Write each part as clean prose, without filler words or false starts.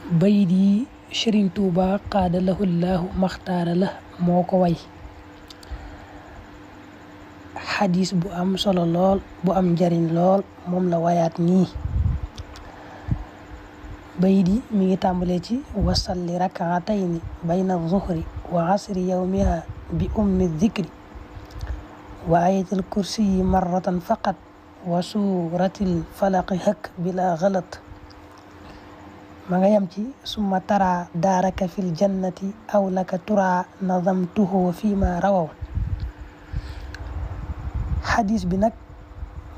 bayit yi Sëriñ Tuuba qaada lahu llaahu maxtaara la moo ko way. xadis bu am solo lool bu am njariñ lool moom la wayaat nii. bayit yi mi ngi tàmbalee ci wasalli rakaatayni bayna zuhri wa asri yawmiha bi ummi dhikri wa ayatil kursiyi marratan faqat wa suratil falaqi hak bila galat. ma nga yam ci summa tara daaraka fil jannati aw laka tura nazamtuhu fi ma rawaw. xadis bi nag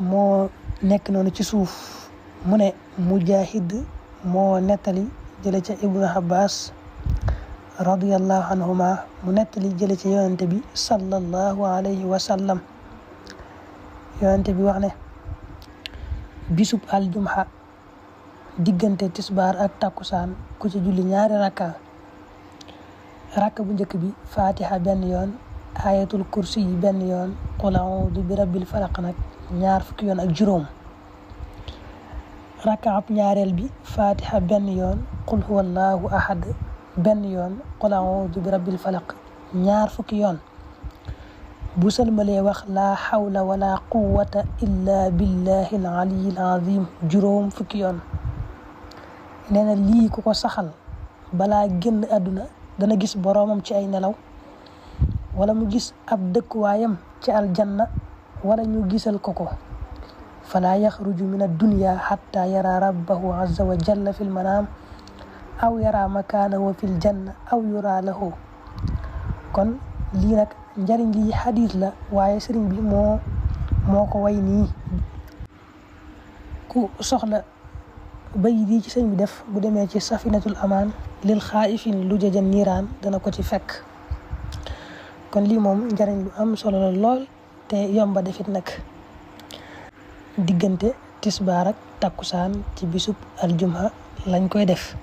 moo nekk noonu ci suuf mu ne Mujaahid moo nettali jële ca Ibnu Abbas radiyallahu anhuma mu nettali jële ca yonente bi sallallahu alayhi wa sallam. yonente bi wax ne bisub aljumha diggante tisbaar ak takkusaan ku ci julli ñaari rakka bu njëkk bi fatiha benn yoon ayatul kursi yi benn yoon qul a'udhu bi rabbil falaq nag ñaar fukki yoon ak juróom. rakka ab ñaareel bi fatiha benn yoon qul huwallahu ahad benn yoon qul a'udhu bi rabbil falaq ñaar fukki yoon. bu salmalee wax laa hawla wala quwwata illa billahi al-aliyyil azim juróom fukki yoon. nee na lii ku ko saxal balaa génn àdduna dana gis boroomam ci ay nelaw wala mu gis ab dëkkuwaayam ci aljanna wala ñu gisal ko falaa yaxruju min ad-dunya hatta yara rabbahu azza wa jalla fil manaam aw yara makaanahu fil janna aw yura lahu. kon lii nag njariñ lii xadiis la waaye sëriñ bi moo ko way nii. ku soxla bayit yi ci sëñ bi def bu demee ci safinatul amaan lil xaayifin lu jajan niiraan dana ko ci fekk. kon lii moom njariñ lu am solo la lool te yomba defit nag. diggante tisbaar ak takkusaan ci bisub aljumha lañ koy def.